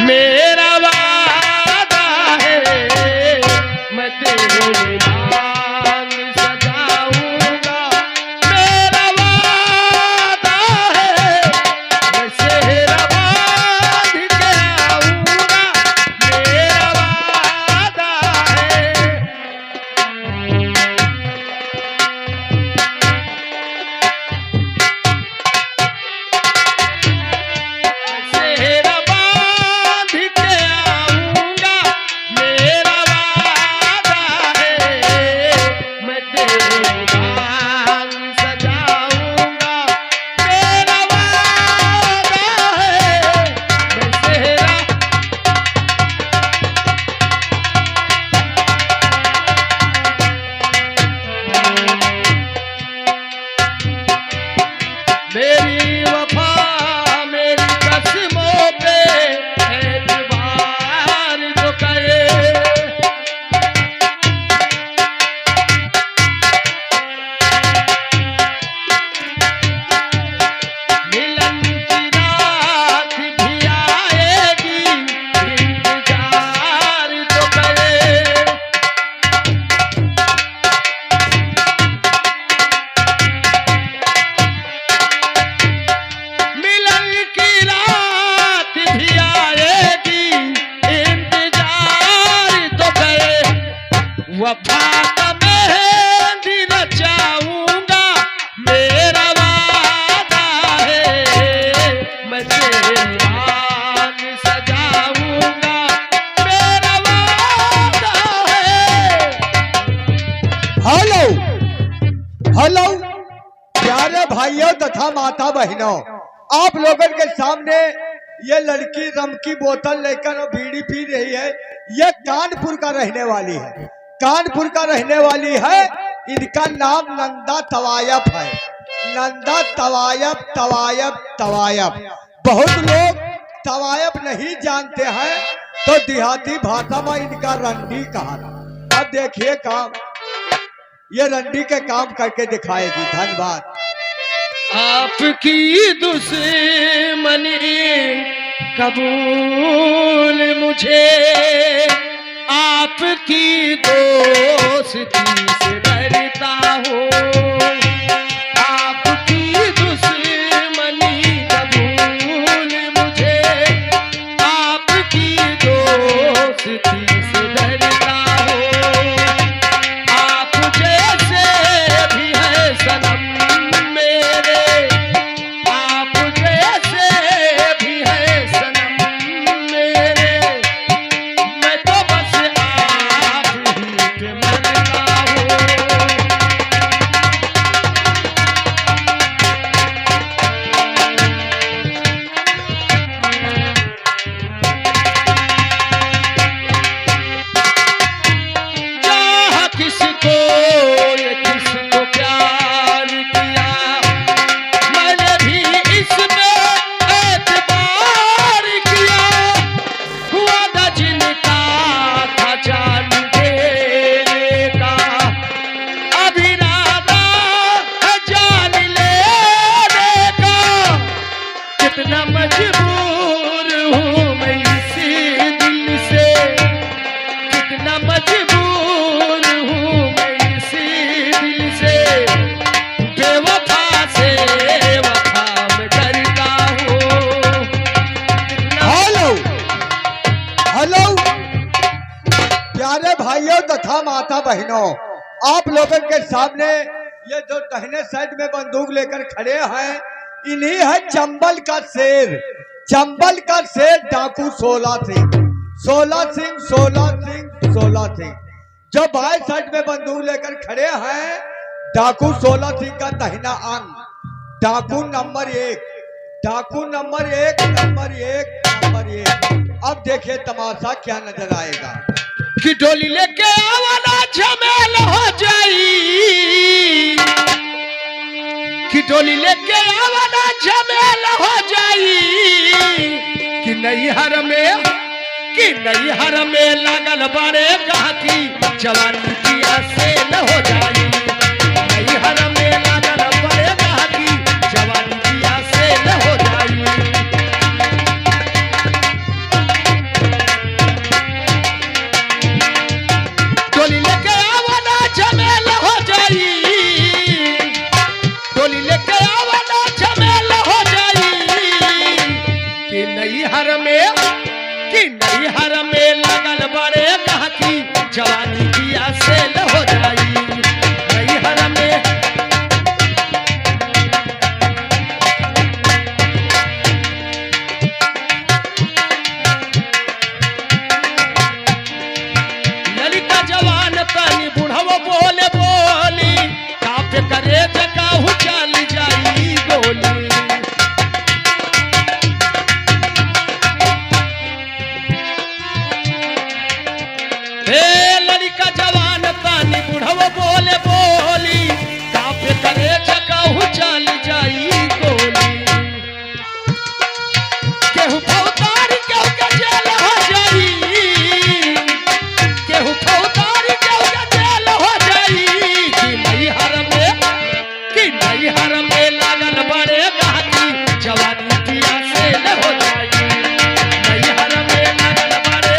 मेरा वादा है मैं तेरे नाम सजाऊंगा। मेरा वादा है मैं सेहरा बांध के आऊंगा। मेरा वादा है सेहरा बांध के आऊंगा। मेरा वादा है मैं तेरे नाम सजाऊंगा। मेरा वादा है मैं सेहरा मेरी वफा मेरी कसमों पे एतबार तो करे। मिलन की रात भी आएगी इंतजार तो करे। मिलन की रात भी आएगी इंतजार तो करे। वफा का मेहंदी नचाऊंगा। मेरा वादा है मैं तेरे नाम सजाऊंगा। मेरा वादा है। हेलो हेलो प्यारे भाइयों तथा माता बहनों, आप लोगों के सामने ये लड़की रम की बोतल लेकर और बीड़ी पी रही है। ये कानपुर का रहने वाली है, कानपुर का रहने वाली है। इनका नाम नंदा तवायब है। नंदा तवायब तवायब तवायब। बहुत लोग तवायब नहीं जानते हैं तो देहाती भाषा में इनका रंडी कहा। अब देखिए काम, ये रंडी के काम करके दिखाएगी। धन्यवाद। आपकी दुश्मनी कबूल मुझे, आपकी दोस्ती से डरता हूँ। आपकी दुश्मनी कबूल मुझे, आपकी दोस्ती से डरता हूँ। आप जैसे भी है सनम मेरे, आप जैसे भी है सनम मेरे, मैं तो बस आप ही पे मरता हूँ। चाह किसको ये किसको प्यार किया, मैंने भी इसमें एतबार किया। हुआ था जिनका था जान देने का, अब इरादा है जान लेने का। कितना मजबूर हूँ मैं इसी दिल से, कितना मजबूर हूँ मैं इसी दिल से। बेवफा से वफा में डरता हूँ। कितना हेलो हेलो प्यारे भाइयों तथा माता बहनों, आप लोगों के सामने ये जो दाहिने साइड में बंदूक लेकर खड़े हैं, इन्हीं है चंबल का शेर। चंबल का शेर डाकू 16 सिंह, 16 सिंह, 16 सिंह, 16 सिंह। जो बाएं साइड में बंदूक लेकर खड़े हैं, डाकू 16 सिंह का दाहिना अंग, डाकू नंबर 1, डाकू नंबर 1, नंबर 1, नंबर 1। अब देखिए तमाशा क्या नजर आएगा। कि डोली लेके आवाना झमेल हो जाई, कि डोली लेके आवाना झमेल हो जाई। कि नैहर में, कि नैहर में लगल बड़े गाकी, जवानी पिया से न हो जाई। नैहर में लगल बड़े गाकी, जवानी पिया से न हो जाई। नैहर में कि नैहर में लगल बड़े गाकी जवानी पिया से न हो जाई नैहर में। लड़का जवान तनी बुढ़व बोले बोली कापे करे जकाहू चल जाई गोली। हे लड़का जवान तनी बुढ़व बोले बोली कापे करे जकाहू चल जाई गोली। केहू फौतार केहू के जेल हो जाई केहू फौतार केहू के जेल हो जाई कि नैहर में लागल बड़े गाकी जवानी पिया से न हो जाई नैहर में लागल बड़े।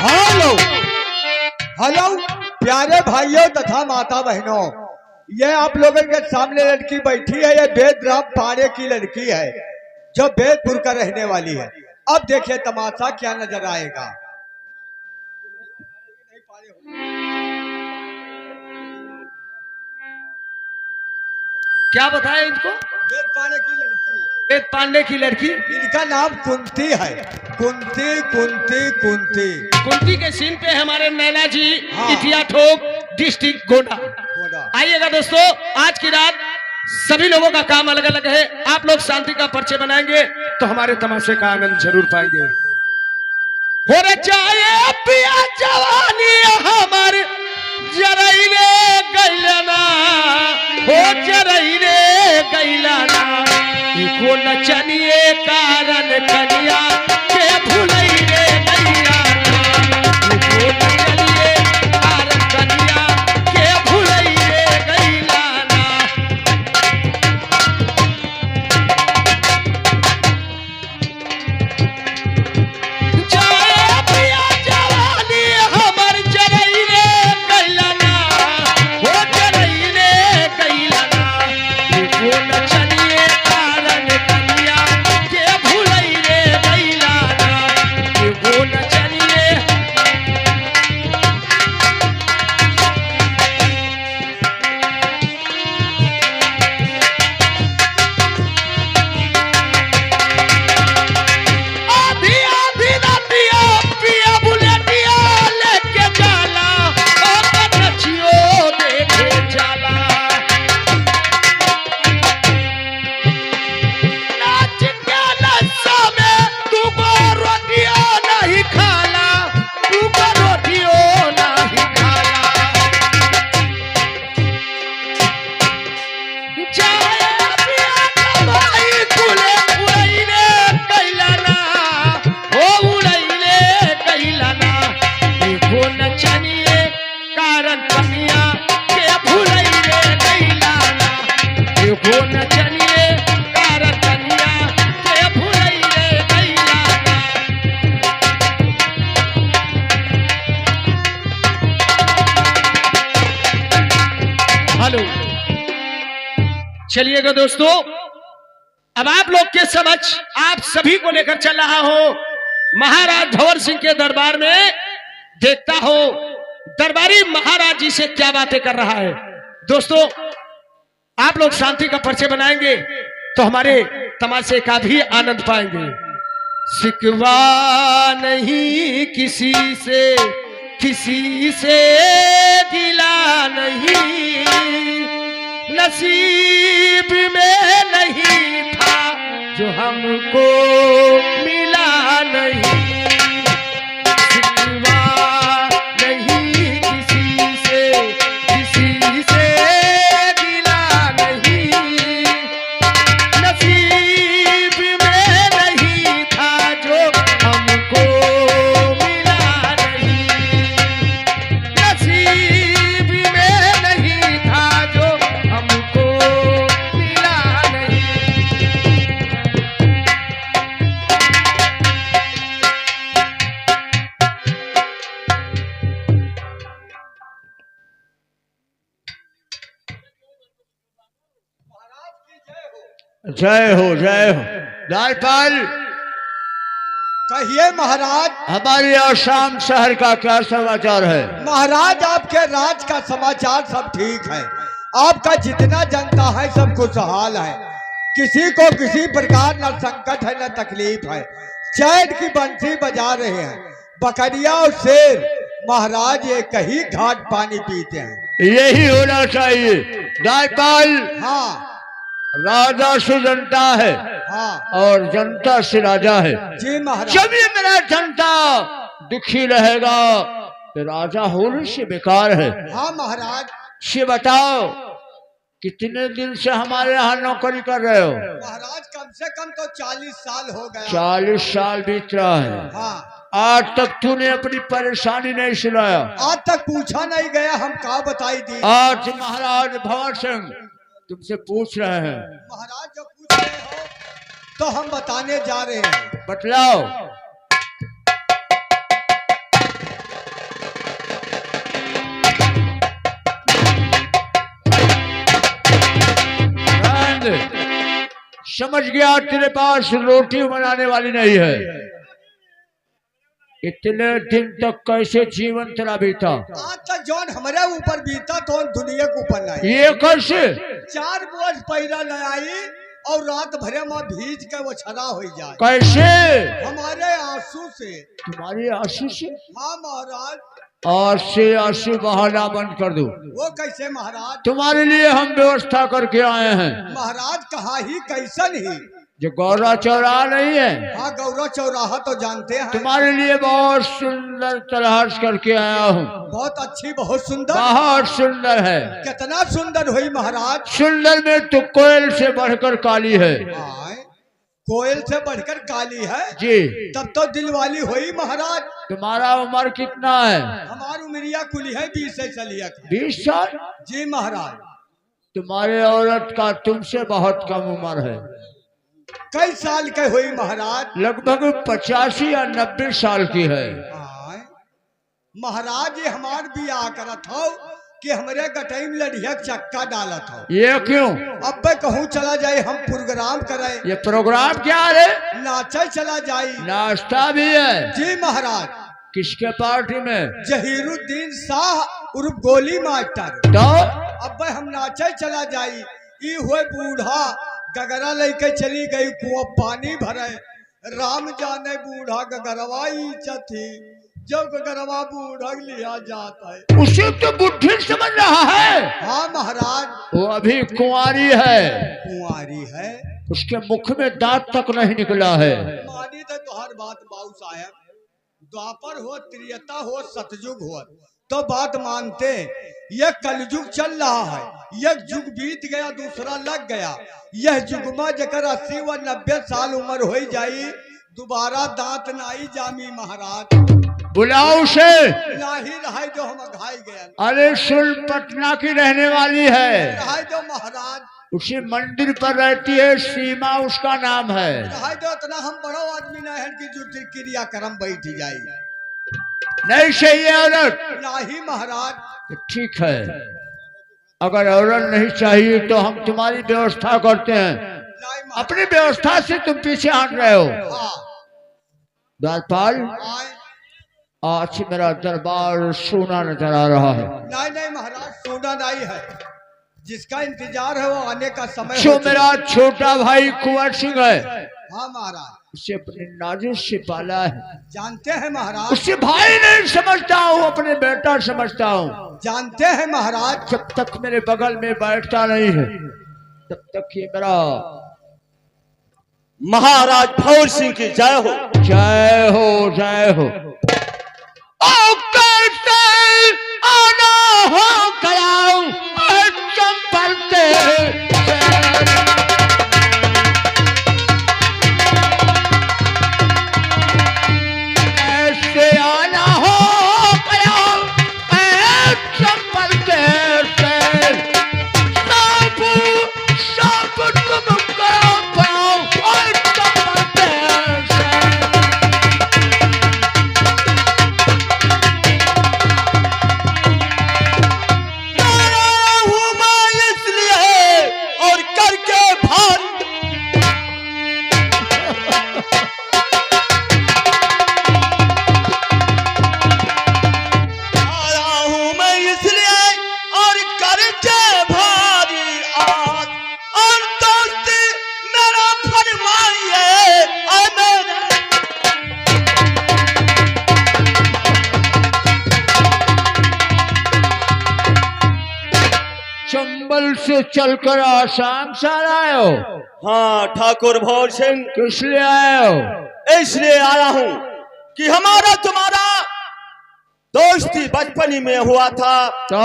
हेलो हेलो प्यारे भाइयों तथा माता बहनों, ये आप लोगों के सामने लड़की बैठी है, ये बेदराम पाड़े की लड़की है जो बेदपुर का रहने वाली है। अब देखिए तमाशा क्या नजर आएगा। क्या बताया इनको? वेद पाड़े की लड़की, वेद पांडे की लड़की। इनका नाम कुंती है। कुंती कुंती कुंती कुंती के सीन पे हमारे नैना जी हाँ। इटिया ठोक डिस्ट्रिक्ट गोंडा। आइएगा दोस्तों, आज की रात सभी लोगों का काम अलग अलग है। आप लोग शांति का परिचय बनाएंगे तो हमारे तमाशे का आनंद जरूर पाएंगे। हो रे जाए पिया जवानी हमारे जरैले गैलना हो जरैले गैलना को नचनिए कारण कन्या के भुलैले गैलना को नचनिए कारण कन्या के भुलैले गैलना। जाए पिया जवानी हमर जरैले गैलना हो जरैले गैलना को नचनिए कारण कन्या के भुलैले गैलना को नचनिए। आधी आधी रातिया पिया बुलेटिया लेके जाला और नचियो देखे जाला। नाच के नशा में तू को रोटियो नहीं खाला तू को रोटियो नहीं खाला। जाए पिया कमाई कुले उड़ैले कैलना हो उड़ैले कैलना को नचनिए कारण कन्या के भुलैले कैलना को नचनिए कारण कन्या के भुलैले कैलना। हेलो, चलिएगा दोस्तों, अब आप लोग के समझ आप सभी को लेकर चल रहा हो महाराज धौर सिंह के दरबार में। देखता हो दरबारी महाराज जी से क्या बातें कर रहा है। दोस्तों, आप लोग शांति का परिचय बनाएंगे तो हमारे तमाशे का भी आनंद पाएंगे। शिकवा नहीं किसी से गिला नहीं नसीब में नहीं था जो हमको मिला नहीं। शिकवा नहीं किसी से गिला नहीं नसीब में नहीं था जो हमको मिला नहीं नसीब में नहीं था जो हमको मिला नहीं। जय हो जय हो। राजपाल, कहिए महाराज। हमारे आसाम शहर का क्या समाचार है? महाराज आपके राज का समाचार सब ठीक है। आपका जितना जनता है सब खुशहाल है। किसी को किसी प्रकार न संकट है न तकलीफ है। चैन की बंसी बजा रहे हैं। बकरिया और शेर महाराज एक ही घाट पानी पीते हैं। यही होना चाहिए राजपाल। हाँ राजा से जनता है हाँ और जनता से राजा है। जी महाराज। जब ये मेरा जनता दुखी रहेगा तो राजा होने से बेकार है। हाँ महाराज। से बताओ कितने दिन से हमारे यहाँ नौकरी कर रहे हो? महाराज कम से कम तो 40 साल हो गए। 40 साल बीत रहा है। हाँ। आज तक तूने अपनी परेशानी नहीं सुनाया। आज तक पूछा नहीं गया, हम क्या बताई दी। आज महाराज भवन सिंह तुमसे पूछ रहे हैं। महाराज जो पूछ रहे हो तो हम बताने जा रहे हैं। बतलाओ। समझ गया तेरे पास रोटी बनाने वाली नहीं है। इतने दिन तक कैसे जीवन तेरा बीता? आज तक जौन हमारे ऊपर बीता तो दुनिया के ऊपर नहीं। ये कैसे? 4 बोझ पैरा न आई और रात भरे में भीज के वो छड़ा हो जाए। कैसे? हमारे आंसू से। तुम्हारे आंसू से? हाँ महाराज। आज से आंसू बहाना बंद कर दो। वो कैसे महाराज? तुम्हारे लिए हम व्यवस्था करके आए हैं। महाराज कहा ही कैसन ही? जो गौरा चौराहा नहीं है? हाँ गौरा चौराहा तो जानते हैं। तुम्हारे लिए बहुत सुंदर तलाश करके आया हूँ। बहुत अच्छी, बहुत सुंदर। बहुत सुंदर है। कितना सुंदर हुई महाराज? सुंदर में तो कोयल से बढ़कर काली है। कोयल से बढ़कर काली है जी। तब तो दिलवाली हुई महाराज। तुम्हारा उम्र कितना है? हमारी उमरिया कुली है 20 साल। 20 साल? जी महाराज। तुम्हारे औरत का तुमसे बहुत कम उम्र है। कई साल के हुई महाराज? लगभग 85 या 90 साल की है। महाराज ये हमार बियाह करत हो कि हमरे गटई में लड़िया चक्का डालत हो। ये क्यों? अब कहूँ चला जाए, हम प्रोग्राम करे। ये प्रोग्राम क्या है? नाचा चला जाए। नाश्ता भी है? जी महाराज। किसके पार्टी में? जहीरुद्दीन शाह उर्फ गोली मास्टर। तो अब हम नाचे चला जाई। ई हुए बूढ़ा गगरा लेके चली गई कुआं पानी भरे। राम जाने बूढ़ा गगरवा थी जब गगरवा बूढ़ा लिया जाता है। उसे तो बुढ़ी समझ रहा है। हाँ महाराज। वो अभी कुंवारी है। कुंवारी है? उसके मुख में दांत तक नहीं निकला है। मानी तो हर बात बाबू साहब, द्वापर हो, त्रेता हो, सतयुग हो तो बात मानते। यह कलयुग चल रहा है। यह युग बीत गया, दूसरा लग गया। यह युग में जकर 80 व 90 साल उम्र हो जाई, दोबारा दांत नाई जामी महाराज। बुलाओ उसे। नाही रहा जो हम घाई गए। अरे सुन, पटना की रहने वाली है। रहा जो महाराज। उसी मंदिर पर रहती है, सीमा उसका नाम है। रहा जो इतना हम बड़ो आदमी न है कि जो क्रिया कर्म बैठ जाए। नहीं चाहिए औरत? नहीं महाराज। ठीक है, अगर औरत नहीं चाहिए तो हम तुम्हारी व्यवस्था करते हैं। अपनी व्यवस्था से तुम पीछे हट रहे हो। द्वारपाल, आज मेरा दरबार सोना नजर आ रहा है। नहीं महाराज, सोना नहीं है। जिसका इंतजार है वो आने का समय जो मेरा छोटा भाई कुंवर सिंह है। हाँ महाराज। उसे अपने नाजुक से पाला है। जानते हैं महाराज। उसे भाई नहीं समझता हूँ, अपने बेटा समझता हूँ। जानते हैं महाराज। जब तक मेरे बगल में बैठता नहीं है तब तक ये मेरा महाराज भवन सिंह की जय हो। जय हो जय हो। आना हो गया चंपलते ऐसे आना हो गया चंपलते सब तुम करो पाओ और चंपलते से। चंबल से चलकर आसाम से आए हो? हाँ ठाकुर भौर सिंह, किस लिए आए हो? इसलिए आया हूँ कि हमारा तुम्हारा दोस्ती बचपन में हुआ था। तो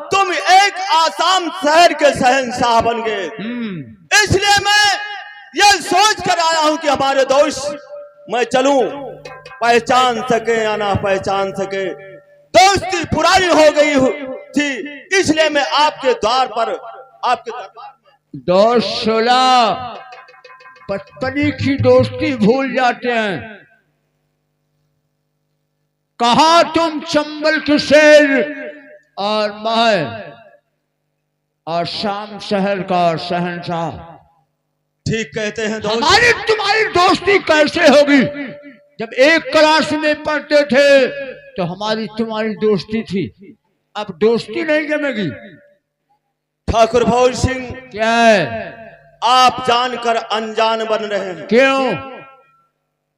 तुम एक आसाम शहर के शहंशाह बन गए। इसलिए मैं ये सोच कर आया हूँ कि हमारे दोस्त मैं चलूं, पहचान सके या ना पहचान सके। दोस्ती पुरानी हो गई थी, इसलिए मैं आपके द्वार पर, आपके दरबार में। दोस्त 16 बचपनी की दोस्ती भूल जाते हैं। कहा तुम चंबल के शेर और मैं आसाम शहर का शहंशाह। ठीक कहते हैं दोस्त। हमारी तुम्हारी दोस्ती कैसे होगी? जब एक क्लास में पढ़ते थे तो हमारी तुम्हारी दोस्ती थी, अब दोस्ती नहीं जमेगी। ठाकुर भौर सिंह, क्या है? आप जानकर अनजान बन रहे हैं। क्यों?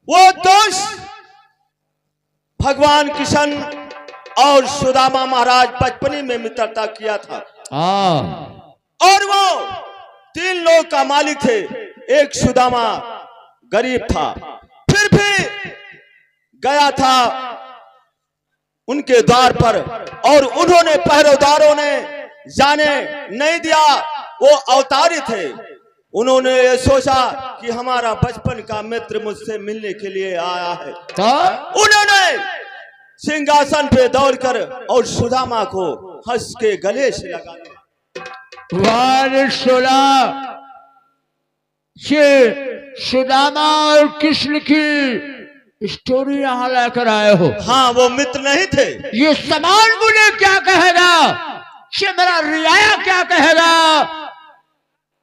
वो दोस्त भगवान किशन और सुदामा महाराज बचपनी में मित्रता किया था। और वो 3 लोग का मालिक थे। एक सुदामा गरीब था, फिर भी गया था उनके द्वार पर, और उन्होंने पहरेदारों ने जाने नहीं दिया। वो अवतारी थे। उन्होंने ये सोचा कि हमारा बचपन का मित्र मुझसे मिलने के लिए आया है। उन्होंने सिंहासन पे दौड़कर और सुदामा को हंस के गले से लगा दिया। सुदामा और कृष्ण की स्टोरी यहाँ लेकर आए हो? हाँ, वो मित्र नहीं थे। ये समान मुझे क्या कहेगा? ये मेरा रियाया क्या कहेगा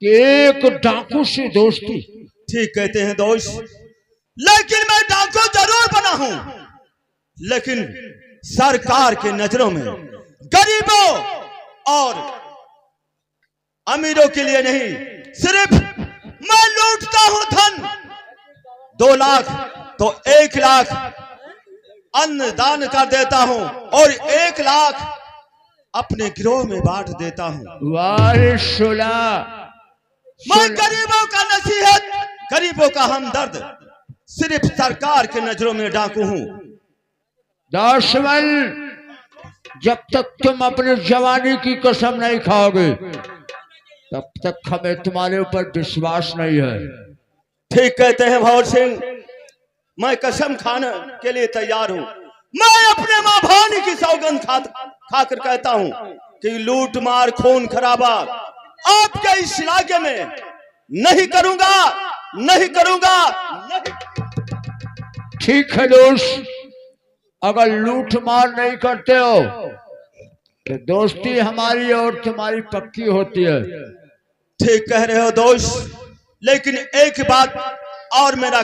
कि एक डाकू से दोस्ती? ठीक कहते हैं दोस्त, लेकिन मैं डाकू जरूर बना हूं, लेकिन सरकार के नजरों में गरीबों और अमीरों के लिए नहीं। सिर्फ मैं लूटता हूं धन। 2 लाख तो 1 लाख अन्न दान कर देता हूं और 1 लाख अपने गिरोह में बांट देता हूं। मैं गरीबों का नसीहत, गरीबों का हमदर्द, सिर्फ सरकार के नजरों में डाकू हूं। दाशमल, जब तक तुम अपनी जवानी की कसम नहीं खाओगे तब तक हमें तुम्हारे ऊपर विश्वास नहीं है। ठीक कहते हैं भौर सिंह, मैं कसम खाने के लिए तैयार हूं। मैं अपने मां भानी की सौगंध खाकर कहता हूं कि लूट मार खून खराबा आपके इस इलाके में नहीं करूंगा, नहीं करूंगा, नहीं। ठीक है दोस्त, अगर लूट मार नहीं करते हो तो दोस्ती हमारी और तुम्हारी पक्की होती है। ठीक कह रहे हो दोस्त, लेकिन एक बात और मेरा